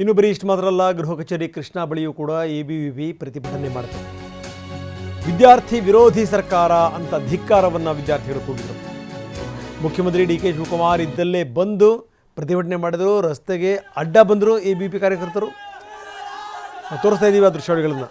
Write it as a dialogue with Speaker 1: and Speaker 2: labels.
Speaker 1: ಇನ್ನು ಬರೀ ಇಷ್ಟು ಮಾತ್ರ ಅಲ್ಲ, ಗೃಹ ಕಚೇರಿ ಕೃಷ್ಣ ಬಳಿಯೂ ಕೂಡ ಎಬಿವಿಪಿ ಪ್ರತಿಭಟನೆ ಮಾಡ್ತಾರೆ. ವಿದ್ಯಾರ್ಥಿ ವಿರೋಧಿ ಸರ್ಕಾರ ಅಂತ ಧಿಕ್ಕಾರವನ್ನು ವಿದ್ಯಾರ್ಥಿಗಳು ಕೂಗಿದರು. ಮುಖ್ಯಮಂತ್ರಿ ಡಿ ಕೆ ಶಿವಕುಮಾರ್ ಇದ್ದಲ್ಲೇ ಬಂದು ಪ್ರತಿಭಟನೆ ಮಾಡಿದರು. ರಸ್ತೆಗೆ ಅಡ್ಡ ಬಂದರು ಎಬಿವಿಪಿ ಕಾರ್ಯಕರ್ತರು. ತೋರಿಸ್ತಾ ಇದ್ದೀವಿ ಆ ದೃಶ್ಯಾವಳಿಗಳನ್ನು.